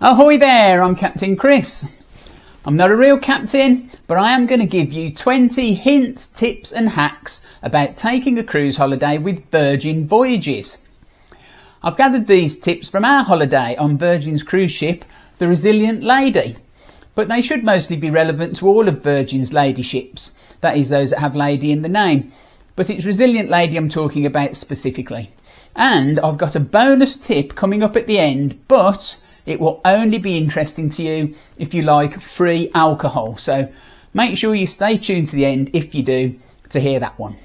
Ahoy there, I'm Captain Chris. I'm not a real captain, but I am going to give you 20 hints, tips and hacks about taking a cruise holiday with Virgin Voyages. I've gathered these tips from our holiday on Virgin's cruise ship, the Valiant Lady, but they should mostly be relevant to all of Virgin's lady ships, that is those that have lady in the name, but it's Valiant Lady I'm talking about specifically. And I've got a bonus tip coming up at the end, but it will only be interesting to you if you like free alcohol. So make sure you stay tuned to the end if you do to hear that one.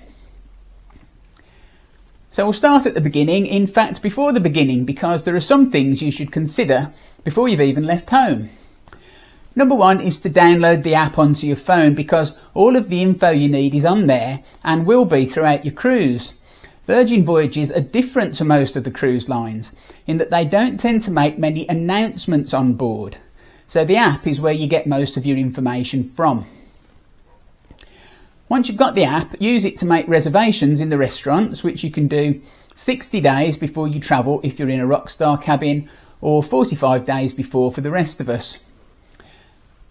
So we'll start at the beginning, in fact before the beginning, because there are some things you should consider before you've even left home. Number one is to download the app onto your phone, because all of the info you need is on there and will be throughout your cruise. Virgin Voyages are different to most of the cruise lines in that they don't tend to make many announcements on board. So the app is where you get most of your information from. Once you've got the app, use it to make reservations in the restaurants, which you can do 60 days before you travel if you're in a Rockstar cabin, or 45 days before for the rest of us.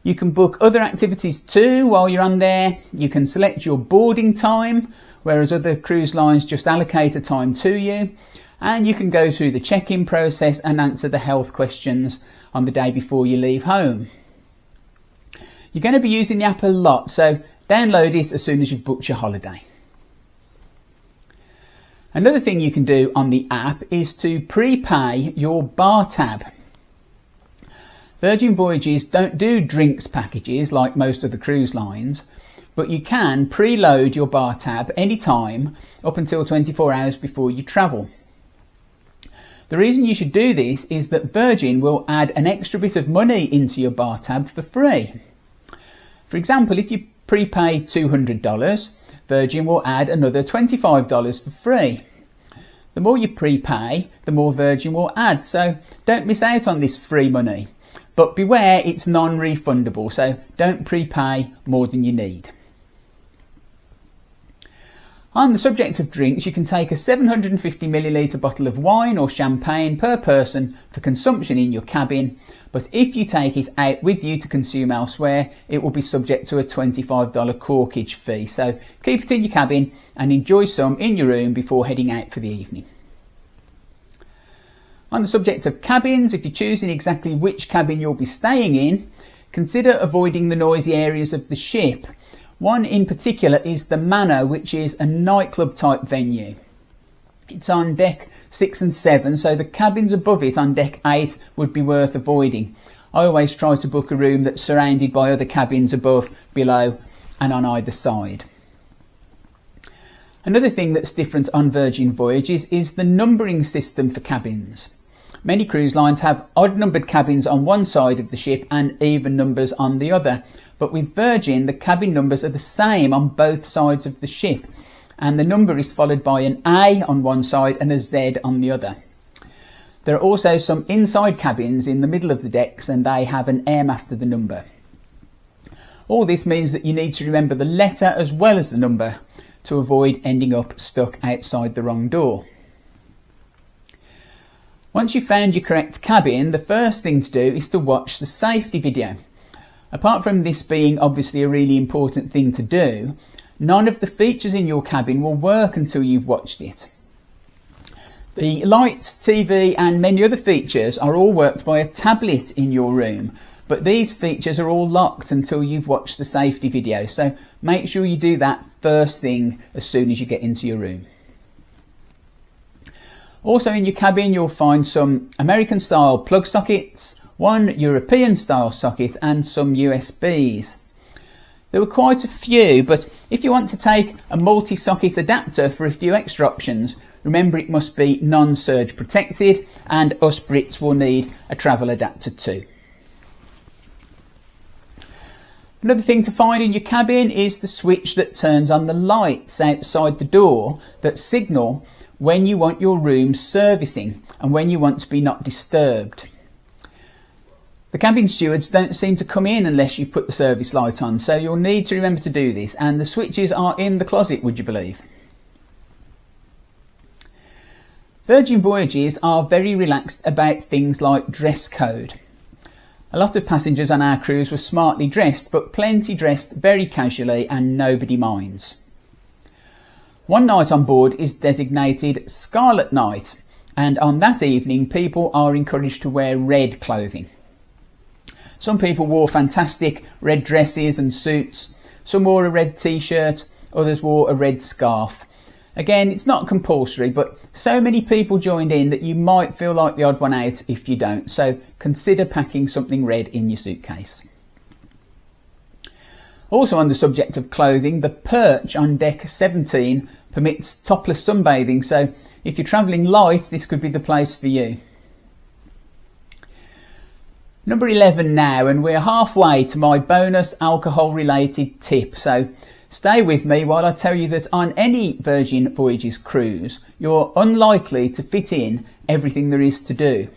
You can book other activities too while you're on there. You can select your boarding time, whereas other cruise lines just allocate a time to you. And you can go through the check-in process and answer the health questions on the day before you leave home. You're going to be using the app a lot, so download it as soon as you've booked your holiday. Another thing you can do on the app is to prepay your bar tab. Virgin Voyages don't do drinks packages like most of the cruise lines, but you can preload your bar tab anytime up until 24 hours before you travel. The reason you should do this is that Virgin will add an extra bit of money into your bar tab for free. For example, if you prepay $200, Virgin will add another $25 for free. The more you prepay, the more Virgin will add, so don't miss out on this free money. But beware, it's non-refundable, so don't prepay more than you need. On the subject of drinks, you can take a 750ml bottle of wine or champagne per person for consumption in your cabin, but if you take it out with you to consume elsewhere, it will be subject to a $25 corkage fee, so keep it in your cabin and enjoy some in your room before heading out for the evening. On the subject of cabins, if you're choosing exactly which cabin you'll be staying in, consider avoiding the noisy areas of the ship. One in particular is the Manor, which is a nightclub type venue. It's on deck 6 and 7, so the cabins above it on deck 8 would be worth avoiding. I always try to book a room that's surrounded by other cabins above, below and on either side. Another thing that's different on Virgin Voyages is the numbering system for cabins. Many cruise lines have odd-numbered cabins on one side of the ship and even numbers on the other. But with Virgin, the cabin numbers are the same on both sides of the ship. And the number is followed by an A on one side and a Z on the other. There are also some inside cabins in the middle of the decks, and they have an M after the number. All this means that you need to remember the letter as well as the number to avoid ending up stuck outside the wrong door. Once you've found your correct cabin, the first thing to do is to watch the safety video. Apart from this being obviously a really important thing to do, none of the features in your cabin will work until you've watched it. The lights, TV and many other features are all worked by a tablet in your room, but these features are all locked until you've watched the safety video, so make sure you do that first thing as soon as you get into your room. Also in your cabin you'll find some American style plug sockets, one European style socket and some USBs. There were quite a few, but if you want to take a multi-socket adapter for a few extra options, remember it must be non-surge protected, and us Brits will need a travel adapter too. Another thing to find in your cabin is the switch that turns on the lights outside the door that signal when you want your room servicing and when you want to be not disturbed. The cabin stewards don't seem to come in unless you've put the service light on, so you'll need to remember to do this, and the switches are in the closet, would you believe? Virgin Voyages are very relaxed about things like dress code. A lot of passengers on our cruise were smartly dressed, but plenty dressed very casually and nobody minds. One night on board is designated Scarlet Night, and on that evening people are encouraged to wear red clothing. Some people wore fantastic red dresses and suits, some wore a red t-shirt, others wore a red scarf. Again, it's not compulsory, but so many people joined in that you might feel like the odd one out if you don't, so consider packing something red in your suitcase. Also on the subject of clothing, the perch on deck 17 permits topless sunbathing, so if you're travelling light, this could be the place for you. Number 11 now, and we're halfway to my bonus alcohol related tip, so stay with me while I tell you that on any Virgin Voyages cruise, you're unlikely to fit in everything there is to do.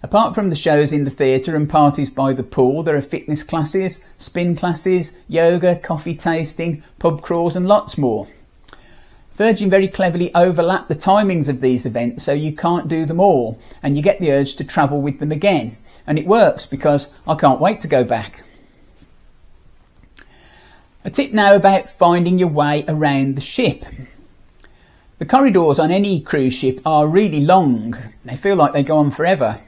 Apart from the shows in the theatre and parties by the pool, there are fitness classes, spin classes, yoga, coffee tasting, pub crawls and lots more. Virgin very cleverly overlap the timings of these events so you can't do them all and you get the urge to travel with them again. And it works because I can't wait to go back. A tip now about finding your way around the ship. The corridors on any cruise ship are really long. They feel like they go on forever.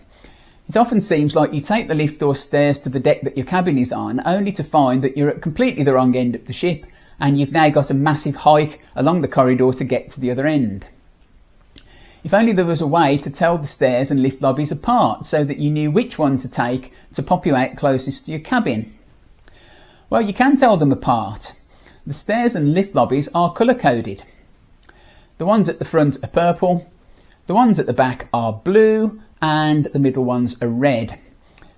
It often seems like you take the lift or stairs to the deck that your cabin is on, only to find that you're at completely the wrong end of the ship and you've now got a massive hike along the corridor to get to the other end. If only there was a way to tell the stairs and lift lobbies apart so that you knew which one to take to pop you out closest to your cabin. Well, you can tell them apart. The stairs and lift lobbies are colour coded. The ones at the front are purple, the ones at the back are blue, and the middle ones are red.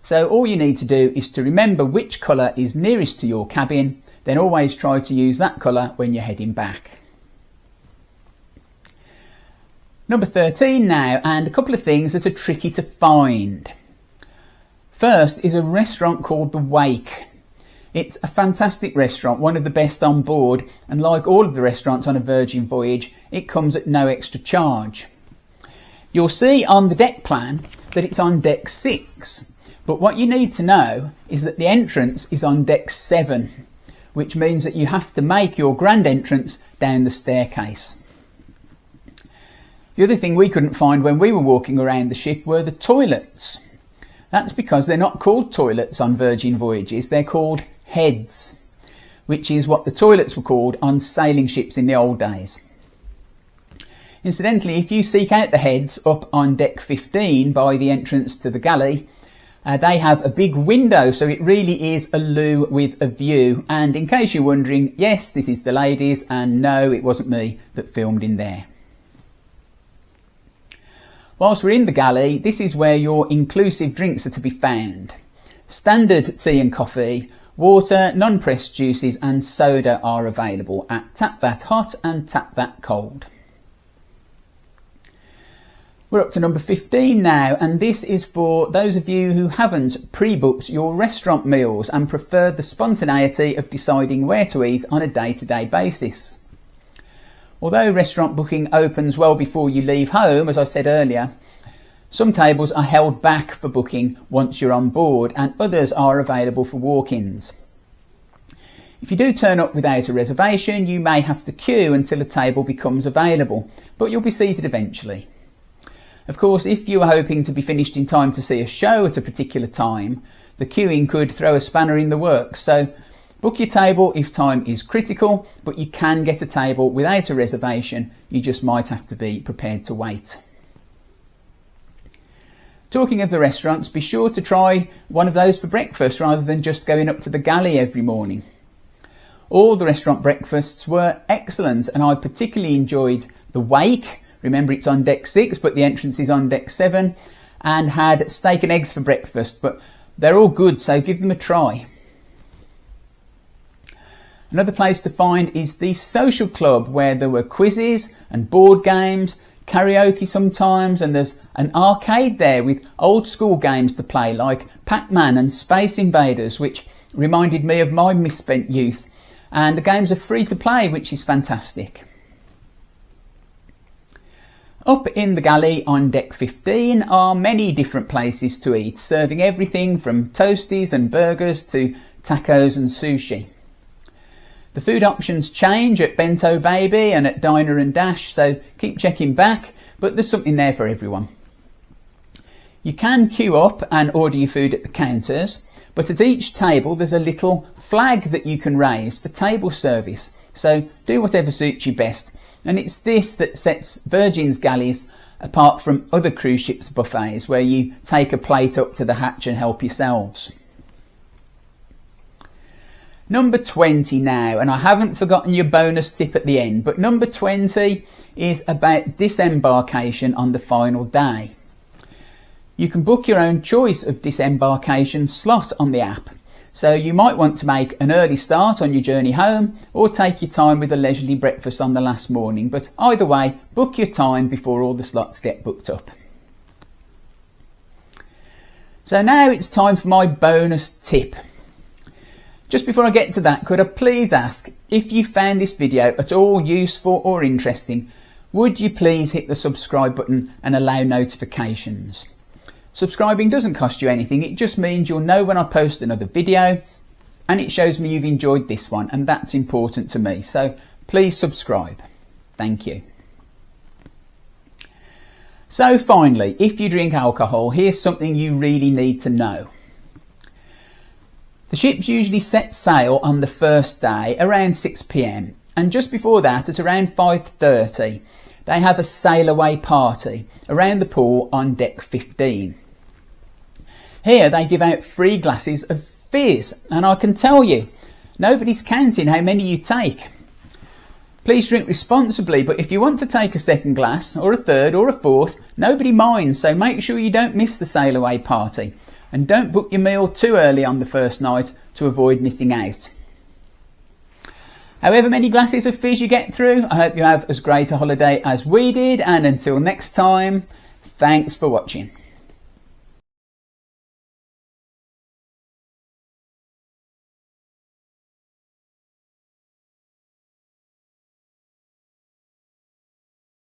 So all you need to do is to remember which colour is nearest to your cabin, then always try to use that colour when you're heading back. Number 13 now, and a couple of things that are tricky to find. First is a restaurant called The Wake. It's a fantastic restaurant, one of the best on board, and like all of the restaurants on a Virgin voyage, it comes at no extra charge. You'll see on the deck plan that it's on deck 6, but what you need to know is that the entrance is on deck 7, which means that you have to make your grand entrance down the staircase. The other thing we couldn't find when we were walking around the ship were the toilets. That's because they're not called toilets on Virgin Voyages, they're called heads, which is what the toilets were called on sailing ships in the old days. Incidentally, if you seek out the heads up on deck 15 by the entrance to the galley, they have a big window, so it really is a loo with a view. And in case you're wondering, yes, this is the ladies, and no, it wasn't me that filmed in there. Whilst we're in the galley, this is where your inclusive drinks are to be found. Standard tea and coffee, water, non-pressed juices and soda are available at Tap That Hot and Tap That Cold. We're up to number 15 now, and this is for those of you who haven't pre-booked your restaurant meals and prefer the spontaneity of deciding where to eat on a day-to-day basis. Although restaurant booking opens well before you leave home, as I said earlier, some tables are held back for booking once you're on board and others are available for walk-ins. If you do turn up without a reservation, you may have to queue until a table becomes available, but you'll be seated eventually. Of course, if you are hoping to be finished in time to see a show at a particular time, the queuing could throw a spanner in the works, so book your table if time is critical, but you can get a table without a reservation, you just might have to be prepared to wait. Talking of the restaurants, be sure to try one of those for breakfast rather than just going up to the galley every morning. All the restaurant breakfasts were excellent, and I particularly enjoyed the Wake. Remember, it's on deck 6, but the entrance is on deck 7, and had steak and eggs for breakfast, but they're all good, so give them a try. Another place to find is the social club, where there were quizzes and board games, karaoke sometimes, and there's an arcade there with old school games to play like Pac-Man and Space Invaders, which reminded me of my misspent youth, and the games are free to play, which is fantastic. Up in the galley on deck 15 are many different places to eat, serving everything from toasties and burgers to tacos and sushi. The food options change at Bento Baby and at Diner and Dash, so keep checking back, but there's something there for everyone. You can queue up and order your food at the counters, but at each table there's a little flag that you can raise for table service, so do whatever suits you best. And it's this that sets Virgin's galleys apart from other cruise ships buffets where you take a plate up to the hatch and help yourselves. Number 20 now, and I haven't forgotten your bonus tip at the end, but number 20 is about disembarkation on the final day. You can book your own choice of disembarkation slot on the app. So you might want to make an early start on your journey home or take your time with a leisurely breakfast on the last morning, but either way, book your time before all the slots get booked up. So now it's time for my bonus tip. Just before I get to that, could I please ask, if you found this video at all useful or interesting, would you please hit the subscribe button and allow notifications? Subscribing doesn't cost you anything, it just means you'll know when I post another video, and it shows me you've enjoyed this one, and that's important to me, so please subscribe. Thank you. So finally, if you drink alcohol, here's something you really need to know. The ships usually set sail on the first day around 6 p.m, and just before that, at around 5:30, they have a sail away party around the pool on deck 15. Here they give out free glasses of fizz, and I can tell you, nobody's counting how many you take. Please drink responsibly, but if you want to take a second glass, or a third, or a fourth, nobody minds, so make sure you don't miss the sail away party, and don't book your meal too early on the first night to avoid missing out. However many glasses of fizz you get through, I hope you have as great a holiday as we did, and until next time, thanks for watching.